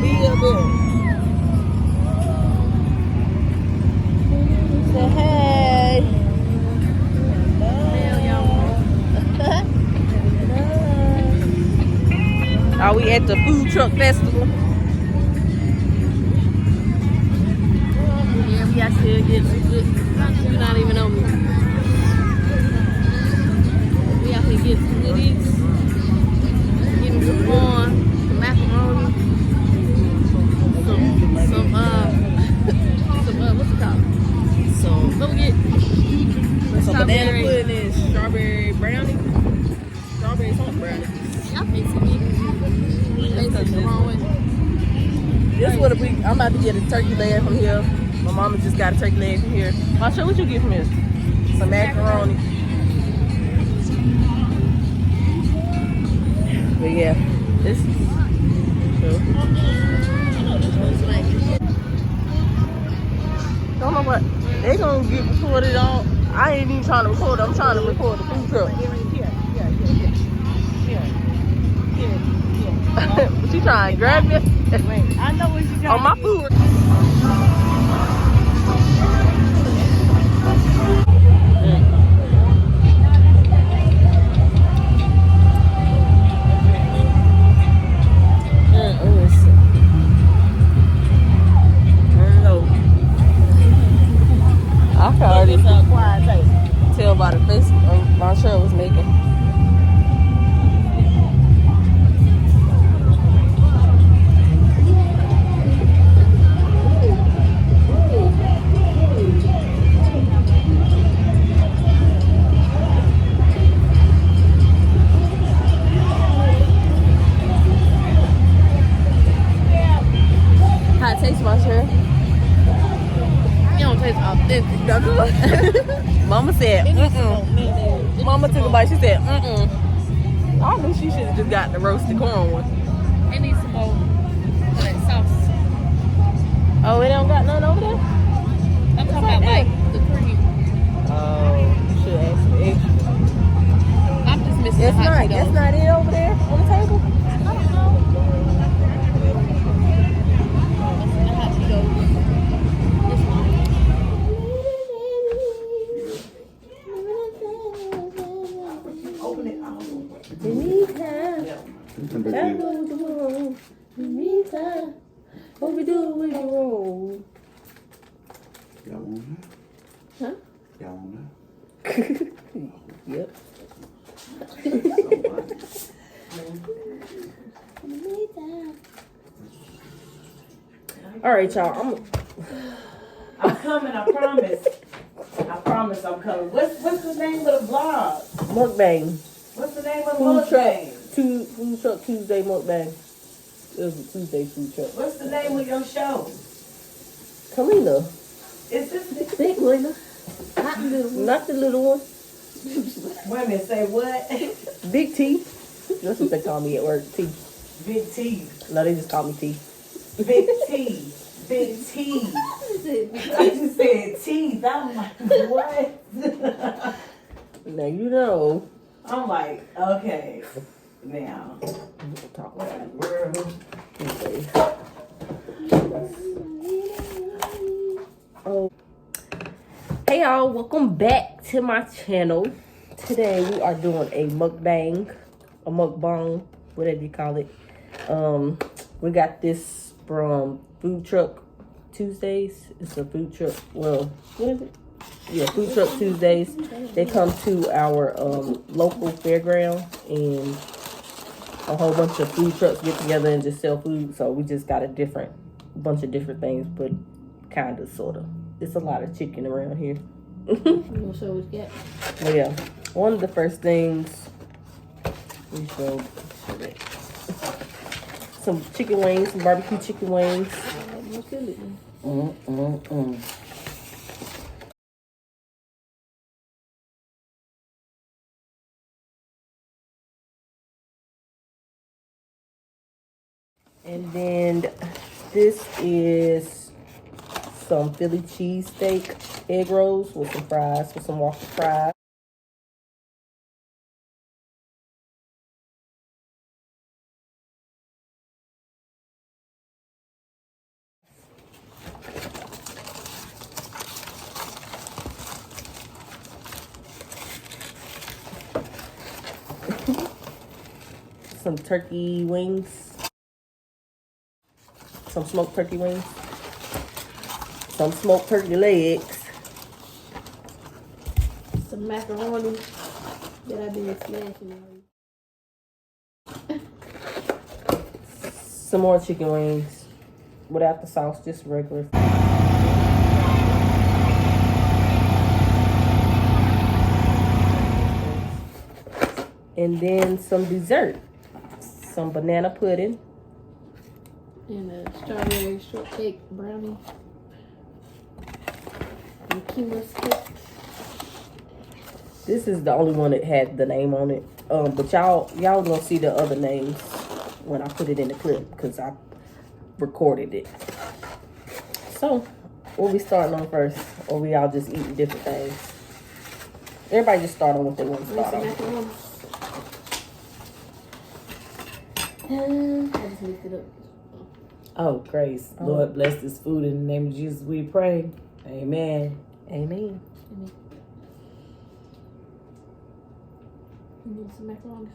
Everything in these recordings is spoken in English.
Be up there. Say hey. Are we at the food truck festival? Yeah, we out here getting some good. You not even on me. We out here getting some goodies, getting some corn, some macaroni, some what's it called? What we get? Some banana pudding and strawberry brownie. Strawberry something brownie. Y'all can't see me. Facing the wrong way. This what I'm about to get a turkey leg from here. My mama just got a turkey leg from here. Masha, what you get from here? Some macaroni. But yeah, this is cool. Don't know what they gonna get recorded on. I ain't even trying to record. I'm trying to record the food truck. What you trying to grab me? Wait, I know what you trying on my food. I can already tell by the face my shirt was making. How it tastes, my shirt? You don't taste authentic. Mama said, Mama took a bite. She said, I knew she should have just got the roasted corn one. It needs some more of that sauce. Oh, it don't got none over there? I'm talking about like the cream. Oh, you should ask for extra. I'm just missing the hot Cheetos. That's not it over there on the table? I don't know. The hot Cheetos. Open it. Anytime. Anytime. What we do with the roll? Y'all want that? Huh? Y'all want that? Yep. All right, y'all. I'm coming. I promise. I promise I'm coming. What's the name of the vlog? Mukbang. What's the name of the Food truck. mukbang? Food truck Tuesday mukbang. It was a Tuesday food truck. What's the name of your show? Kalina. Is this Big Kalina. Not the little one. Not the little one. Women say what? Big T. That's what they call me at work. T. Big T. No, they just call me T. Big T. Big T. I just said teeth. I'm like, what? Now you know. I'm like, okay. Now. Talk What about in the world? it. Oh. Hey y'all, welcome back to my channel. Today we are doing a mukbang, whatever you call it. We got this from Food Truck Tuesdays. It's a food truck. Well, what is it? Yeah, Food Truck Tuesdays. They come to our local fairground, and a whole bunch of food trucks get together and just sell food. So we just got a bunch of different things, but kind of, sort of. It's a lot of chicken around here. You want to show what you got? Well, yeah. One of the first things we showed some chicken wings, some barbecue chicken wings. And then this is some Philly cheesesteak egg rolls with some fries, with some waffle fries. some turkey wings. Some smoked turkey wings. Some smoked turkey legs. Some macaroni that I've been smashing on. Some more chicken wings. Without the sauce, just regular. And then some dessert. Some banana pudding. And a strawberry shortcake brownie. And Kima's cake. This is the only one that had the name on it. But y'all gonna see the other names when I put it in the clip because I recorded it. So, what we starting on first? Or we all just eating different things? Everybody just start on what they want to start on. I just mixed it up. Oh, grace. Lord, bless this food in the name of Jesus, we pray. Amen. Amen. You need some macaroni.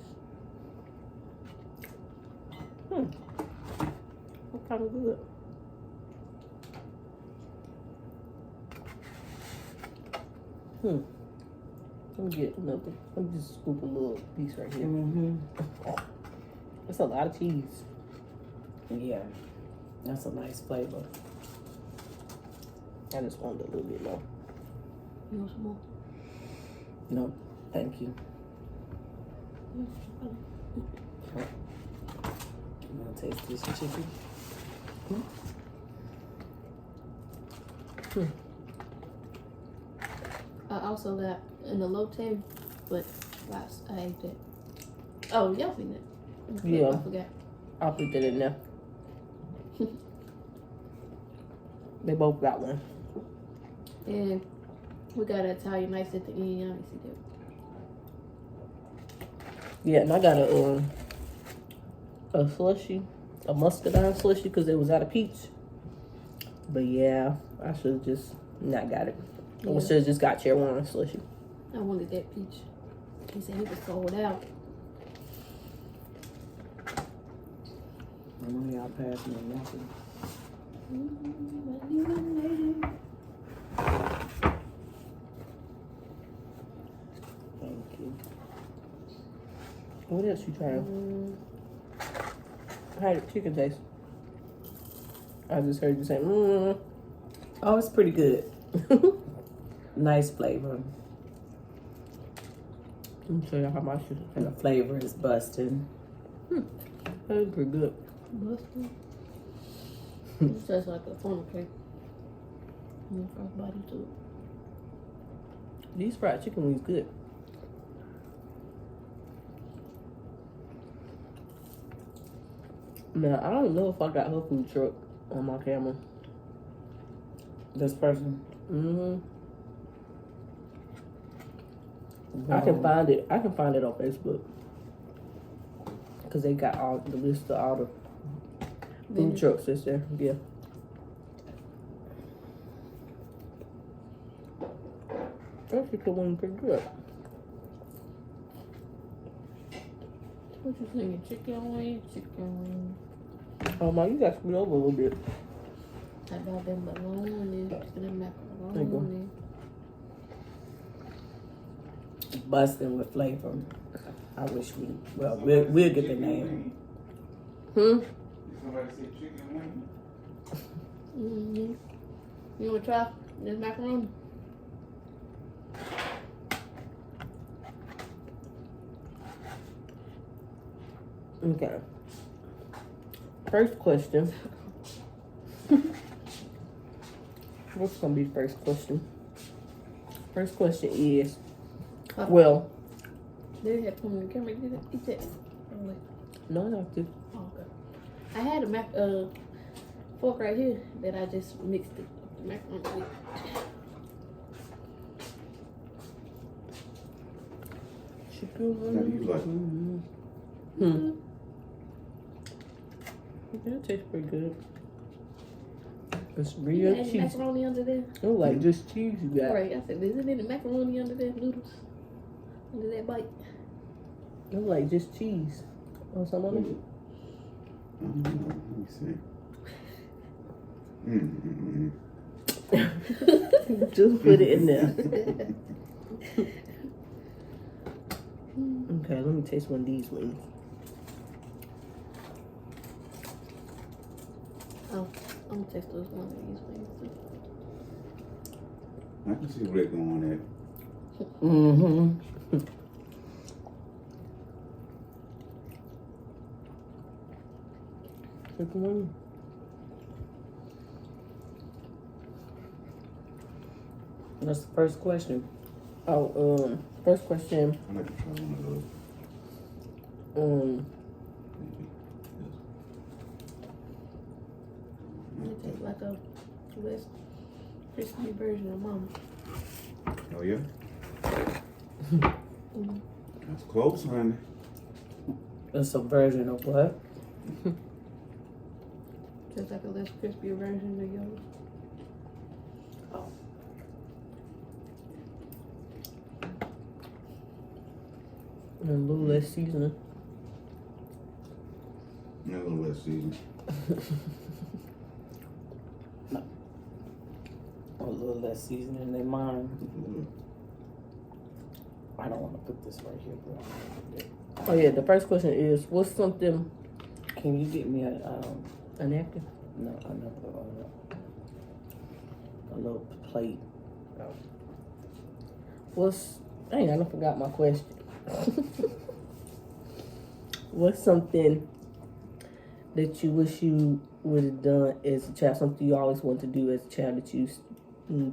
What kind of good? Let me get another. Let me just scoop a little piece right here. It's a lot of cheese. Yeah. That's a nice flavor. I just wanted a little bit more. You want some more? No, thank you. I'm gonna taste this chicken. I also got an elote, but last I ate it. Oh, y'all seen it? Yeah. I forgot. I'll put that in there. They both got one. And we got an Italian nice at the end. Y'all see that? Yeah, and I got a slushy, a muscadine slushy because it was out of peach. But yeah, I should have just not got it. I Yeah. should have just got your one slushy. I wanted that peach. He said it was sold out. I know y'all passing me nothing. Thank you. What else you trying? How did chicken taste? I just heard you say, Oh, it's pretty good. Nice flavor. Let me show you how much it And the flavor is busting. That's pretty good. Busted. It tastes like a funnel cake. And the first bite to it. These fried chicken wings good. Now, I don't know if I got her food truck on my camera. This person. I can find it. I can find it on Facebook. Because they got all the list of all the food trucks that's there. Yeah. That chicken wing pretty good. What you thinking? Chicken wing? Chicken wing. Oh my, you got to scoot over a little bit. I got them macaroni. Them There you go. macaroni. Busting with flavor. I wish we'll get the name. Somebody said chicken wing? You want to try this macaroni? Okay. First question. What's gonna be first question? First question is, well, They had put me in the camera. Did it? Eat that. Oh, wait. no, not to. Oh, okay. I had a fork right here that I just mixed the macaroni with. Chicken Now you like That tastes pretty good. It's You real had cheese. macaroni under there? Oh, like just cheese you got. Right. I said, isn't it the macaroni under there? Noodles under that bite? It's like just cheese. Want some on it? Let me see. Just put it in there. Okay, let me taste one of these wings. Oh, I'm gonna taste those ones of these wings too. I can see where they're going at. Mm-hmm. Chicken wing. That's the first question. Oh, first question. I like to try one of those. It tastes like a less crispy version of mama. Oh yeah? Mm-hmm. That's close, honey. It's a version of what? Tastes like a less crispy version of yours. And a little less seasoning. A little less season. A little less seasoning than mine. I don't want to put this right here, bro. Oh yeah, the first question is, what's something? Can you get me a napkin? no, a little plate? What's? Dang, I forgot my question. What's something that you wish you would have done as a child? Something you always wanted to do as a child that you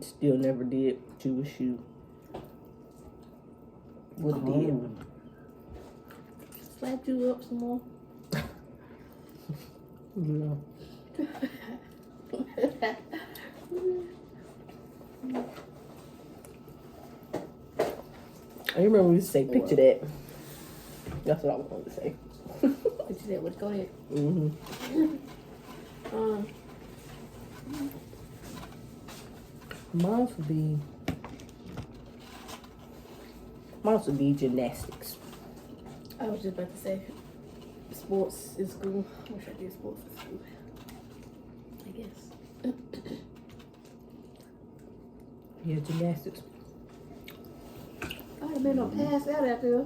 still never did, but you wish you would have did. Slap you up some more. No. I remember we used to say, picture that. That's what I was going to say. Picture that. Let's go ahead. Mm-hmm. Mine would be gymnastics. I was just about to say sports in school. I wish I did sports in school. I guess. Yeah, gymnastics. I have been on pass out out there.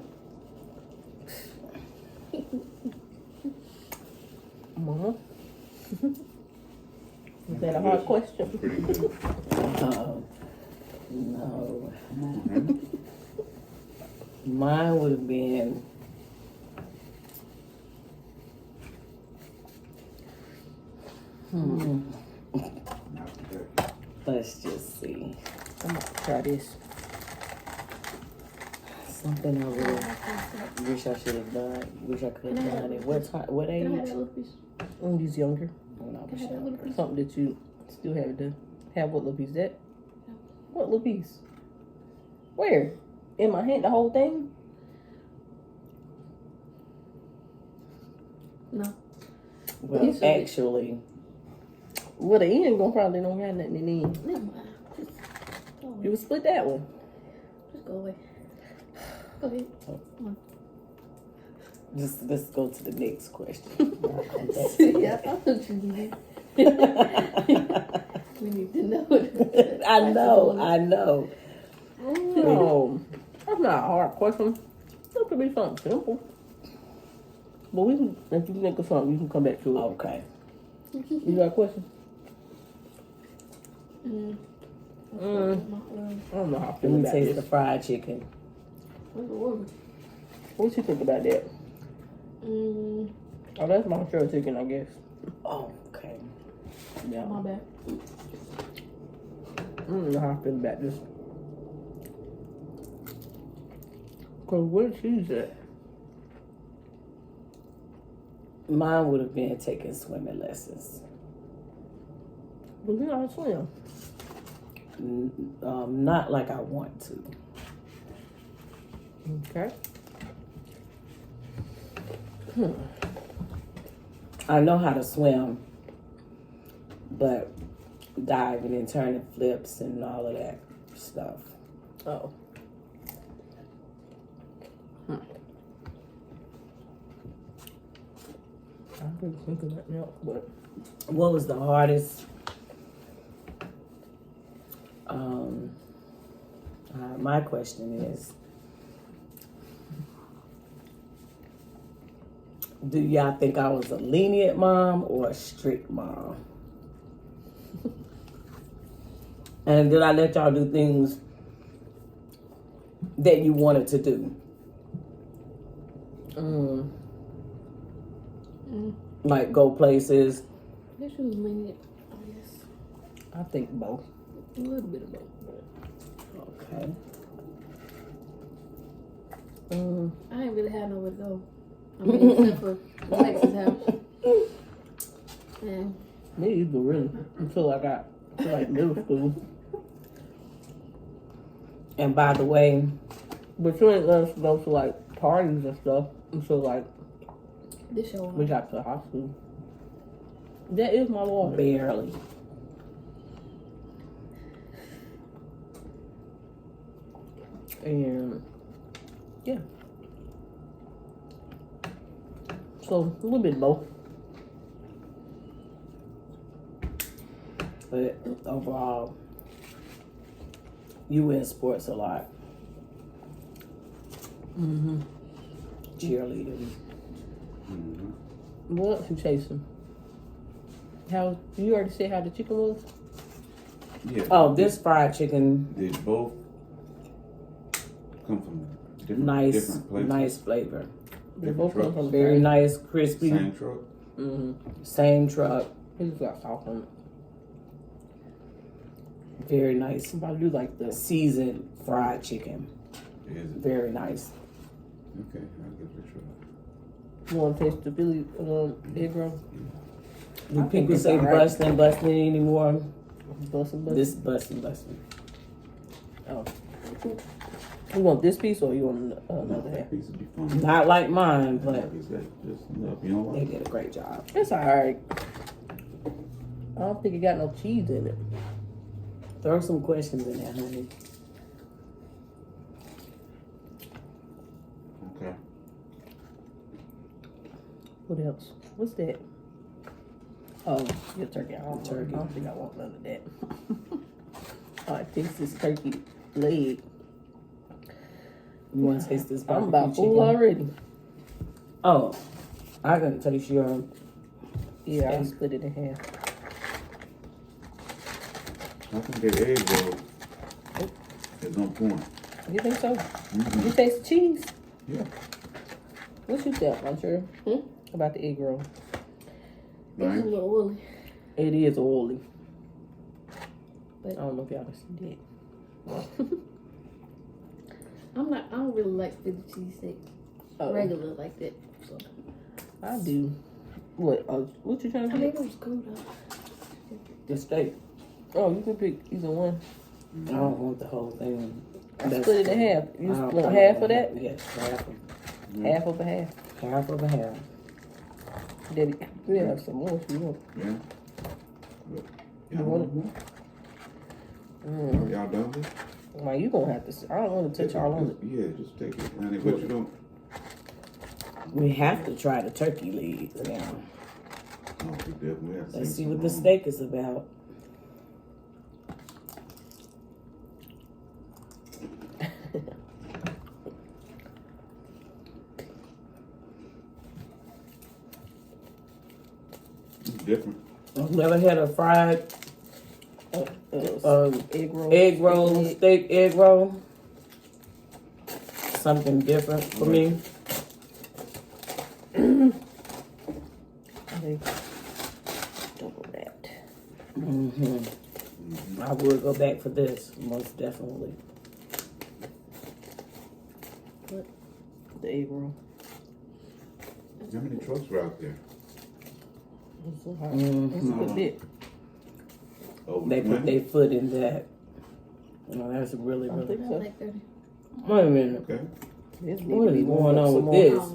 Mama. Is that a hard question? Pretty good. No. Come on, honey. Mine would have been Not that. let's just see. I'm going to try this. Something I really wish I should have done. Wish I could have done it. What time? What Can I have age? that little piece? When you was younger. When I Can I was have that young. little piece? Something that you still haven't done. Have what little piece? That? What little piece? Where? In my hand, the whole thing? No. Well, You said it. actually, Well, the end gonna probably don't got nothing in the end. Never mind. Just go away. You would split that one. Just go away. Go ahead. Come on. just let's go to the next question. Yeah, I thought you did. We need to know. I know. No, that's not a hard question. That could be something simple. But we can, if you think of something, you can come back to it. Okay. You got a question? I don't know how I feel Let me about taste the this. fried chicken. What you think about that? Mm, Oh, that's my sure chicken, I guess. Oh, okay. Yeah. my bad. I don't know how I feel about this. Cause where cheese at? Mine would have been taking swimming lessons. Well, you know how to swim. Not like I want to. Okay. I know how to swim, but diving and turning flips and all of that stuff. Oh. been thinking that now, but What was the hardest? My question is, do y'all think I was a lenient mom or a strict mom? And did I let y'all do things that you wanted to do? Like go places. This was lenient, I guess. I think both. A little bit of both. Okay. I ain't really had nowhere to go. I mean, except for Alexa's house. And Me either, really. Until I got to like middle school. And by the way, But you ain't let us go to like parties and stuff until like this show. we got to high school. That is my water. barely. And yeah. So a little bit of both. But overall, you in sports a lot. Mm-hmm. Cheerleading. What else you chasing? How you already said how the chicken was? Yeah. Oh, this fried chicken, They both come from different, nice, different places. nice flavor. They Different both come trucks. from Very nice, crispy. Same truck. Mm-hmm. Same truck. He just got sauce on it. Very nice. But I do like the Seasoned fried chicken. Is it? Very nice. Okay, I'll give it a try. you want to taste the Philly egg roll. Do think people it's say alright. busting anymore? Bustin'. This busting. Oh. You want this piece or you want another half? That piece would be fun. Not like mine, but It's got just enough. You know they what? did a great job. It's alright. I don't think it got no cheese in it. Throw some questions in there, honey. Okay. What else? What's that? Oh, your turkey. I don't, Turkey. I don't think I want none of that. I taste this turkey leg. You want to taste this I'm barbecue about full chicken? already. Oh, I can taste your. Yeah, I'll Steak. split it in half. I think that egg roll is on point. You think so? Mm-hmm. You taste the cheese? Yeah. What you think, I'm sure? About the egg roll. It's a Right. little oily. It is oily. But I don't know if y'all can see that. I don't really like Philly cheesesteak Oh, regular like that. So I do. What? What you trying I to mean, get? it was cool though. The steak. Oh, you can pick either one. I don't want the whole thing. Split it in half. You I don't want want half of that? Yes, half Half of a half. of a half. Daddy, we have some more if you want. Yeah. You want it? Y'all done with it? Well, you gonna have to. I don't want to touch all on it. Yeah, just take it. Honey, what you don't? We have to try the turkey legs now. Oh, we definitely have to Let's take see some what the home. steak is about. It's different. I've never had a fried Egg roll. egg roll, Egg. steak egg roll. Something different for me. Okay. Double that. I would go back for this, most definitely. The egg roll. How many trucks were out there? It's a good bit. Over They put 20? their foot in that. You know, that's really, I really. think so. Like 30. Wait a minute. Okay. This need What to is be going warmed up on some with more. this?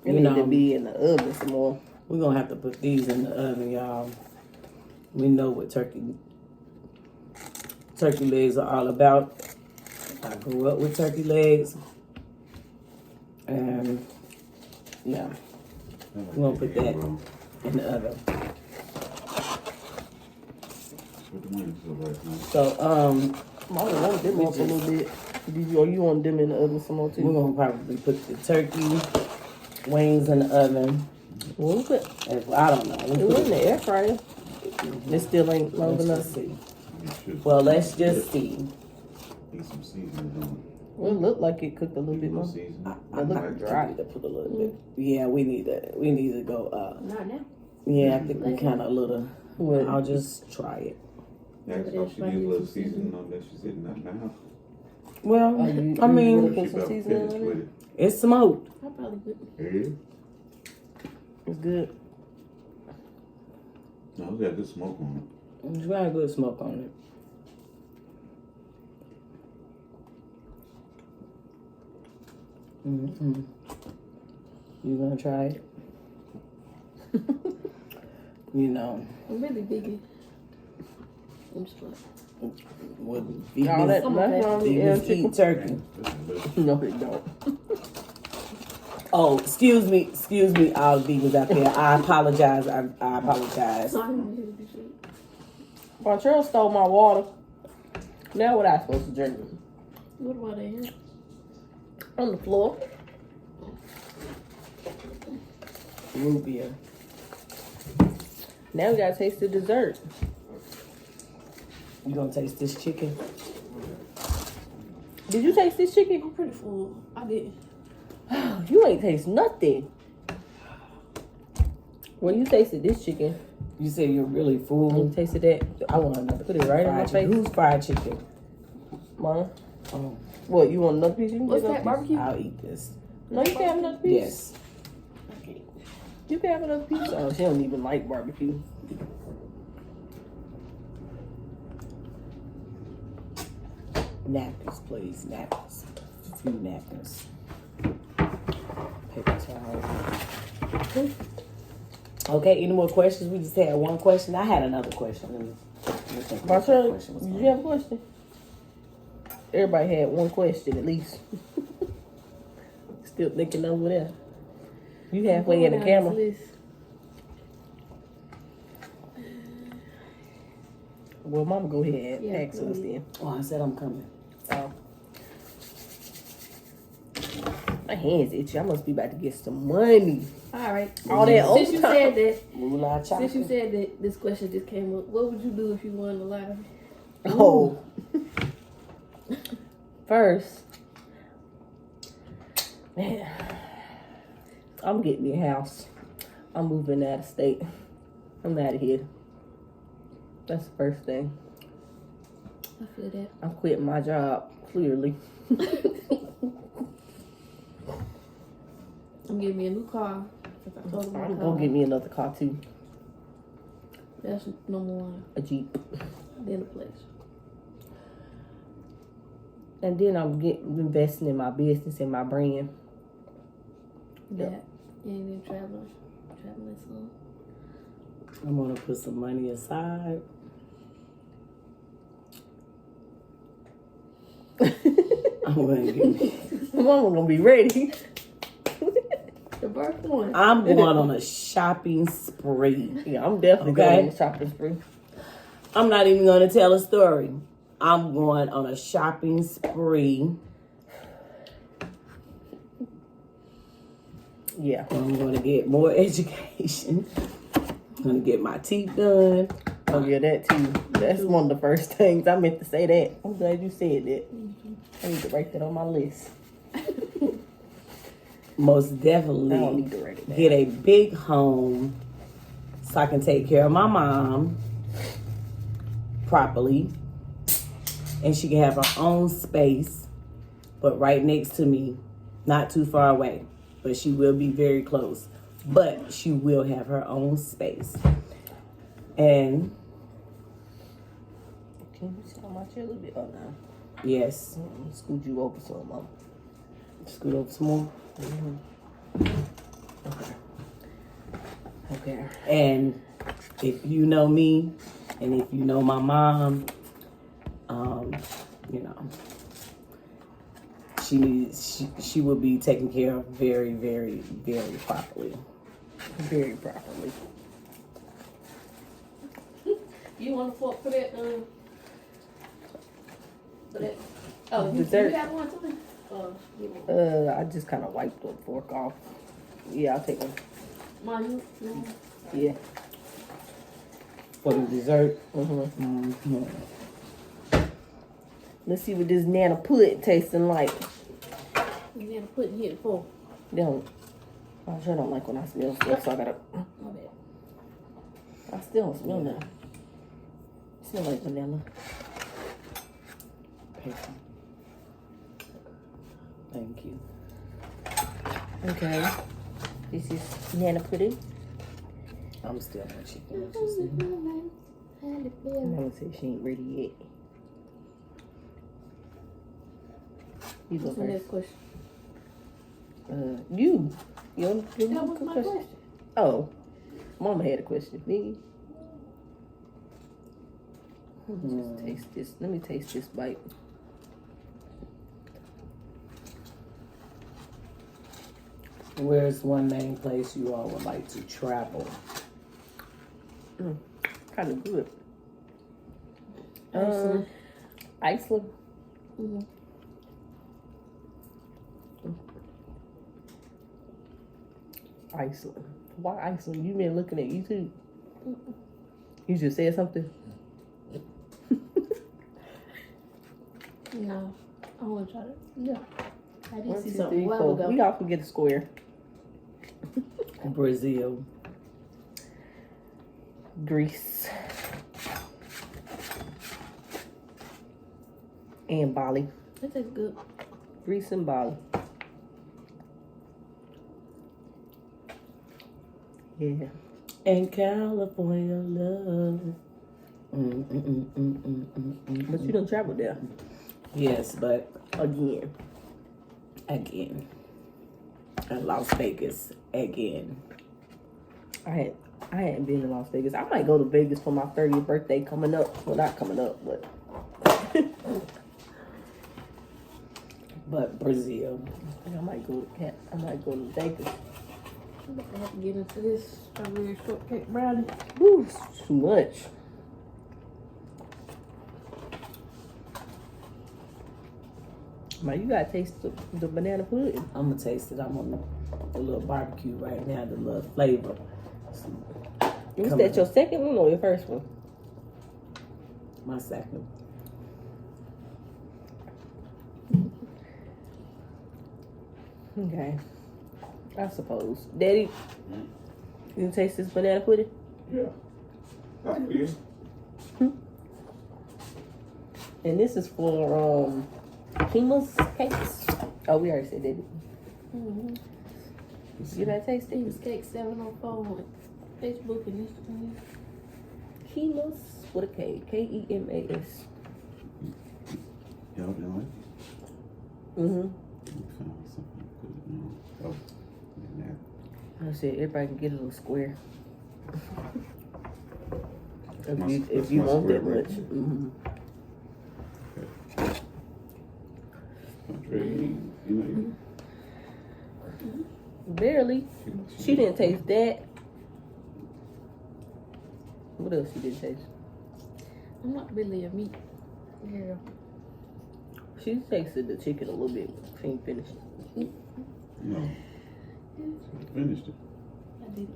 It You need know, to be in the oven some more. we're gonna have to put these in the oven, y'all. We know what turkey legs are all about. I grew up with turkey legs. And yeah. We're gonna put that in the oven. What the wings look like, huh? So, I want them up a little bit. Or you want them in the oven some more too? we're gonna probably put the turkey wings in the oven. Well, we put I don't know. it was in the air fryer. It still ain't long Let's enough. just see. You should- Well, let's just see. Need some seasoning on Well, it looked like it cooked a it. little bit more. Seasoning. I It looked might dry. need to put a little bit. Yeah, we need to go. Not now. Yeah, I think we kind of a little. What? I'll just try it. That's all she needs a little seasoning on that. She's hitting that now. Well, Oh, I you mean, wanna put She some about seasoning finished on with it? it. it's smoked. I probably would. Yeah. It's good. No, it's got good smoke on It's got a good smoke on it. Mm-hmm. You gonna try it? You know, I'm really biggie. I'm just like, what All vegans, that mushroom and vegans chicken. eat turkey. it. This is good. No, they don't. Oh, excuse me, all the vegans out there. I apologize. I apologize. sorry, I'm really big shit. Montreal stole my water. Now what I supposed to drink? What about that here? On the floor. Root beer. Now we gotta taste the dessert. You gonna taste this chicken? Did you taste this chicken? I'm pretty full. I did. You ain't taste nothing. When you tasted this chicken, You said you're really when full. you tasted that, I want another. Put it right in my Fried chicken. face. Who's fried chicken? Mom. Oh, What, you want another piece? You can What's get that, another piece. barbecue? I'll eat this. No, you can have another piece. Yes. Okay. You can have another piece. Oh, she don't even like barbecue. Napkins, please. Napkins. A few napkins. Paper towel. Okay, any more questions? We just had one question. I had another question. Let me think what that Marcel, question was did gonna you have a question? Everybody had one question at least. Still thinking over there. You halfway in the camera. Well, Mama, go ahead. Yeah, Ask go us ahead. then. Oh, I said I'm coming. Oh. My hands itchy. I must be about to get some money. All right. All that Since you said that, Moolah since you chocolate. said that this question just came up, what would you do if you won the lottery? Oh. First, man, I'm getting me a house. I'm moving out of state. I'm out of here. That's the first thing. I feel that. I'm quitting my job, clearly. I'm getting me a new car. I told him I'm gonna get me another car too. That's number one. A Jeep. Then a place. And then I'm investing in my business and my brand. That. You ain't been traveling. Traveling some. I'm gonna put some money aside. I'm gonna get Mama gonna be ready. The birth one. I'm going on a shopping spree. Yeah, I'm definitely Okay. going on the shopping spree. I'm not even going to tell a story. I'm going on a shopping spree. Yeah. I'm going to get more education. I'm going to get my teeth done. Oh yeah, that too. That's one of the first things I meant to say. That I'm glad you said that. I need to write that on my list. Most I don't definitely need to write it down. get a big home so I can take care of my mom properly. And she can have her own space, but right next to me, not too far away. But she will be very close. But she will have her own space. And Can you sit on my chair a little bit? Oh no. yes, Scoot you over some, Mom. scoot over some more. Okay. Okay. And if you know me, and if you know my mom, you know, she will be taken care of very, very, very properly. very properly. You want a fork for that? For that? Oh, Dessert. you have one too? You want I just kind of wiped the fork off. Yeah, I'll take one. mine? You? Yeah. For the dessert. Mm-hmm. Let's see what this Nana pudding tasting like. You never put in here before. They don't. I sure don't like when I smell stuff, so I gotta. My bad. I still don't smell nothing. Smell like vanilla. Paper. Thank you. Okay. This is Nana pudding. I'm still on chicken. What you Mama said she ain't ready yet. You go What's the next first. question? You That was my question. Oh, Mama had a question. Me. Let me just taste this. Let me taste this bite. Where's one main place you all would like to travel? Kind of good. Iceland. Iceland. Mm-hmm. Iceland. Why Iceland? You been looking at YouTube? You just said something. No, I want to try it. Yeah. I did 1, see 2, something 3, a while 4. ago. We all can get a square. Brazil. Greece. And Bali. That tastes good. Greece and Bali. Yeah. And California love. But you done traveled there. Yes, but Again. again. And Las Vegas again. I hadn't been to Las Vegas. I might go to Vegas for my 30th birthday coming up. Well, not coming up, but But Brazil. I might go to Vegas. I'm about to have to get into this strawberry shortcake brownie. Woo, it's too much. Man, you gotta taste the banana pudding. I'm gonna taste it. I'm on the little barbecue right now, the little flavor. Was Come that on. your second one or your first one? My second. Okay. I suppose. Daddy, you taste this banana pudding? Yeah. That's good. And this is for Kima's cakes. Oh, we already said that. Mm-hmm. You gotta taste it. Things Cake 704 on Facebook and Instagram. Kima's with a K. Kemas. Y'all didn't like it? Mm-hmm. We found something to put it on. Oh, and that. I said everybody can get a little square. My- if that's you my want that square much. right Mm-hmm. Andre, you know, Barely. She didn't taste that. What else she didn't taste? I'm not really a meat girl. She tasted the chicken a little bit. She ain't finished it. No. I finished it. I did.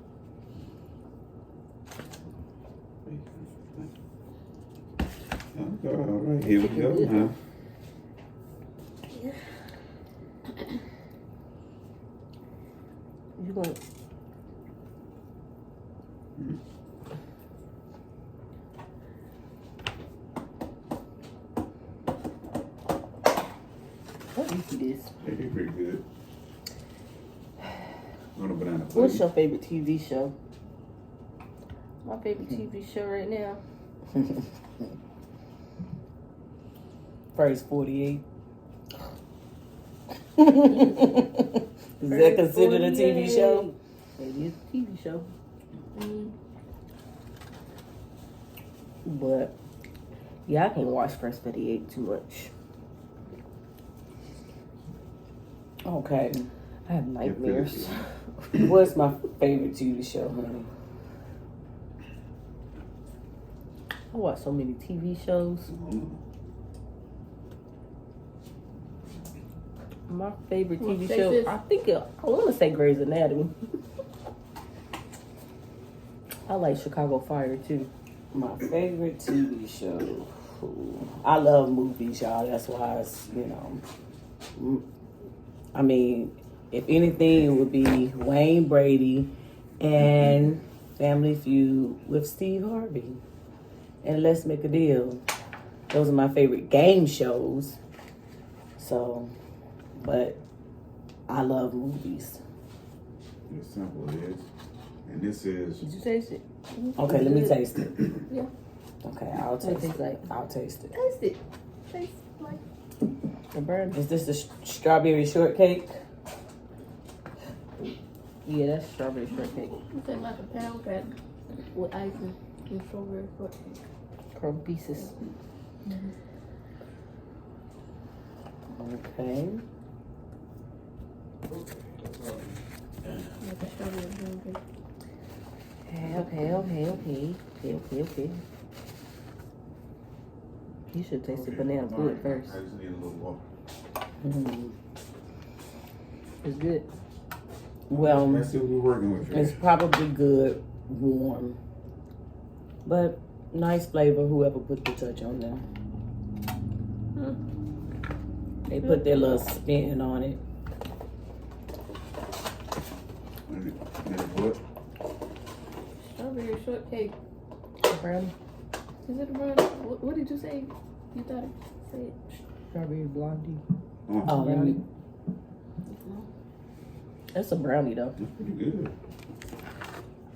Okay, all right, here we go now. You gonna what you see this? They did pretty good. On a banana What's pudding. your favorite TV show? My favorite TV show right now. First 48. Is that considered a TV show? Maybe it's a TV show. Mm. But yeah, I can't watch First 48 too much. Okay. I have nightmares. What's my favorite TV show, honey? I watch so many TV shows. My favorite Well, TV say show, this. I want to say Grey's Anatomy. I like Chicago Fire too. My favorite TV show. Ooh, I love movies, y'all. That's why it's, I mean, if anything, it would be Wayne Brady and Family Feud with Steve Harvey. And Let's Make a Deal. Those are my favorite game shows. So, but I love movies. It's simple, it is. And this is Did you taste it? Okay, let me taste it. Yeah. Okay, I'll What it taste tastes it. like? I'll taste it. Taste it. Taste like. The burn? Is this the strawberry shortcake? Yeah, that's strawberry shortcake. It's like a pound cake with icing and strawberry shortcake. Crumb pieces. Okay. Like a strawberry pound cake. Okay. You should taste the banana pudding first. I just need a little water. Mm. It's good. Well, Let's see what we're working with it's here. probably good warm, but nice flavor. Whoever put the touch on there, they put their little spin on it. And it's what? Strawberry shortcake. Brownie. Is it a brownie? What did you say? You thought it said? Strawberry blondie. Oh, let me. That's a brownie though. It's pretty good.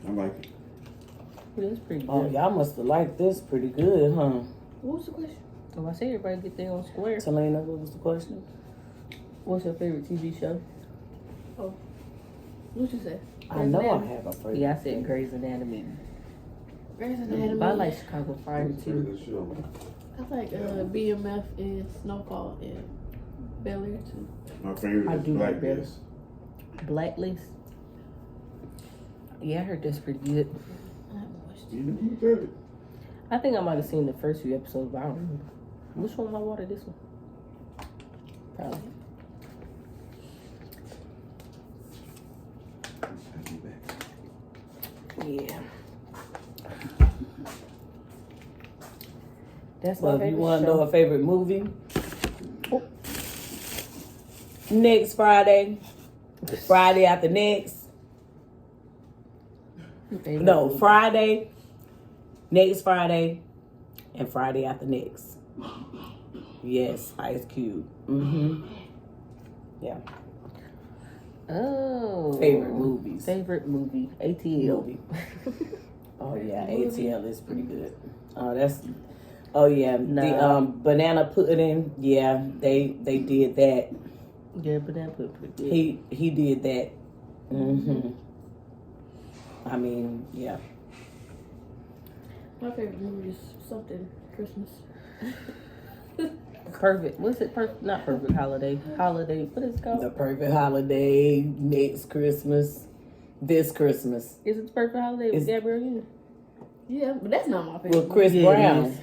I like it. It's pretty good. Oh, y'all must have liked this pretty good, huh? What was the question? So I say everybody get their own square. Selena, what was the question? What's your favorite TV show? What you say? I know I have a favorite. Yeah, I said Grey's Anatomy. Grey's Anatomy. But I like Chicago Fire It's a pretty too. good show. I like BMF and Snowfall and Bel Air too. My favorite I is do like Blacklist. Blacklist. Yeah, I heard that's pretty good. I haven't watched You it. know who did it? I think I might have seen the first few episodes, but I don't remember. Which one I water? This one? Probably. I'll be back. Yeah. That's my Well, if favorite you want to show. know a favorite movie, next Friday, Friday after next. Favorite No, movie. Friday, next Friday, and Friday after next. Yes, Ice Cube. Yeah. Oh. Favorite movies. Favorite movie. ATL. Movie. Oh yeah, ATL is pretty good. Oh that's. Oh yeah, Nah. the banana pudding. Yeah, they did that. Yeah, but that put pretty good. He did that. I mean, yeah. My favorite movie is something Christmas. Perfect. What's it? Perfect. Not perfect holiday. Holiday. What is it called? The perfect holiday next Christmas, this Christmas Is it the perfect holiday with Is- Gabrielle Union? Yeah, but that's not my favorite. with Chris Yeah, it Brown. is.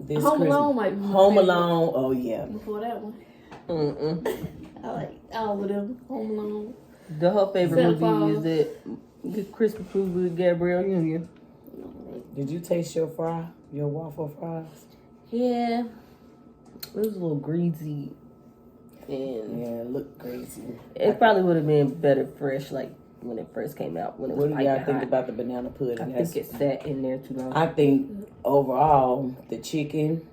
This Home Christmas. Alone might be my Home favorite. Alone. Oh yeah. Before that one, Mm-mm. I like all of them. Home Alone. Her favorite Santa movie Claus. is that Christmas movie with Gabrielle Union. Did you taste your waffle fries? Yeah. It was a little greasy. And Yeah, it looked crazy. it probably would have been better fresh, like when it first came out. When it was What do y'all piping think hot. about the banana pudding? I think it sat in there too long. I think overall the chicken,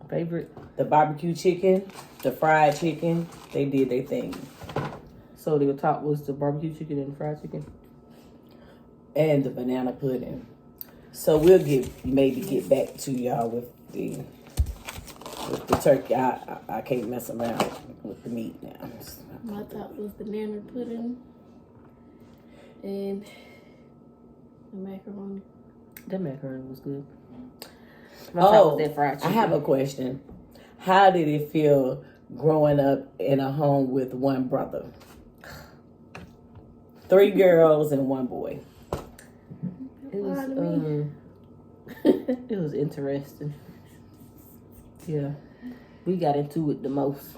Favorite. the barbecue chicken, the fried chicken, they did their thing. So the top was the barbecue chicken and fried chicken. And the banana pudding. So we'll maybe get back to y'all with the turkey. I can't mess around with the meat now. My top was banana pudding and the macaroni. That macaroni was good. My top was that fried I chicken. have a question. How did it feel growing up in a home with one brother? 3 girls and 1 boy. It was Proud of me. it was interesting. Yeah, we got into it the most.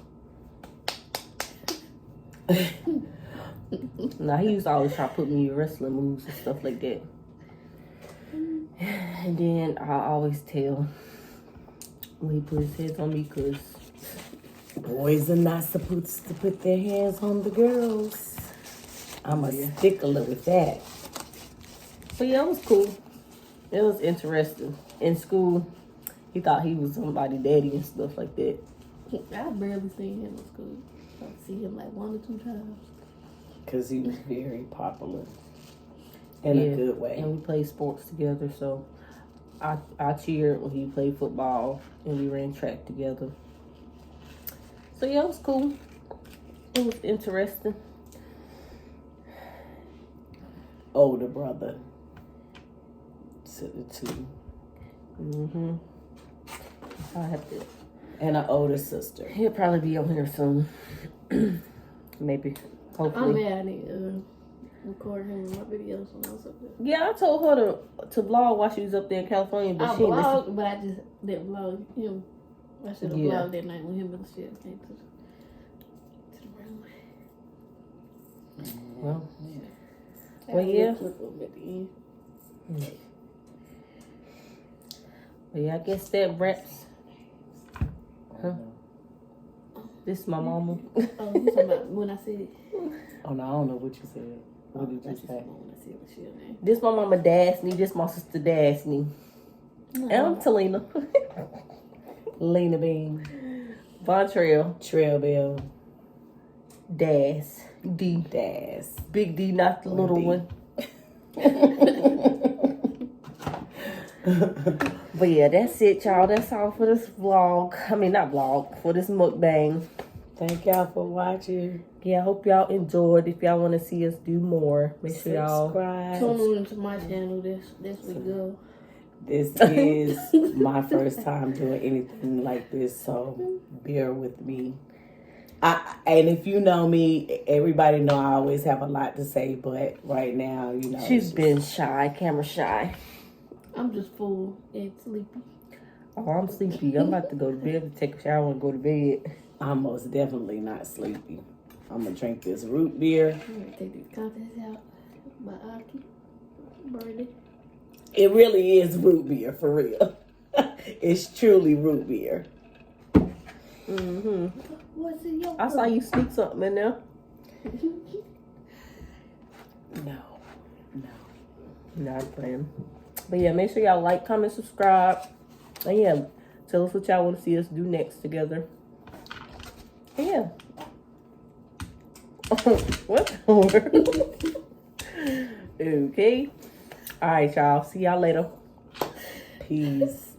Now he used to always try to put me in wrestling moves and stuff like that. And then I always tell when he put his hands on me, because Boys are not supposed to put their hands on the girls. I'm a stickler with that. but yeah, it was cool. It was interesting. In school, he thought he was somebody's daddy and stuff like that. I barely seen him in school. I see him like 1 or 2 times. Because he was very popular. In a good way. And we played sports together, so I cheered when he played football, and we ran track together. So yeah, it was cool. It was interesting. Older brother to the 2. Mm-hmm. I have to. And an older sister. He'll probably be on here soon. Maybe. I'm Hopefully. mad I need to record him in my videos when I was up there. Yeah, I told her to vlog while she was up there in California, but I she didn't listen. vlogged, but I just didn't vlog him. I should have Yeah. vlogged that night with him and the shit came to the runway. Well, Well, Well, yeah. Clip of him at the end. but yeah, I guess that wraps. Huh? This is my mama. Oh, you talking about when I said? Oh, no, I don't know what you said. What did you That's just say? when I said what's your name. This my mama Dasney. This my sister Dasney. And I'm Talina. Lena Bean. Vontrail. Trail Bell. Das. D. Das. Big D, not the little D. one. But yeah, that's it, y'all. That's all for this vlog. I mean, not vlog, for this mukbang. Thank y'all for watching. Yeah, I hope y'all enjoyed. If y'all want to see us do more, make sure y'all. Subscribe. Tune into my channel this week, girl. This is my first time doing anything like this, so bear with me. And if you know me, everybody know I always have a lot to say, but right now, you know. She's been shy, camera shy. I'm just full and sleepy. Oh, I'm sleepy. I'm about to go to bed, take a shower, and go to bed. I'm most definitely not sleepy. I'm going to drink this root beer. I'm gonna take these contents out by Aki. Birdie. It really is root beer, for real. It's truly root beer. Mm-hmm. What's in your I saw you sneak something in there. No. Not playing. But yeah, make sure y'all like, comment, subscribe. And yeah, tell us what y'all want to see us do next together. And yeah. What? Okay. All right, y'all. See y'all later. Peace.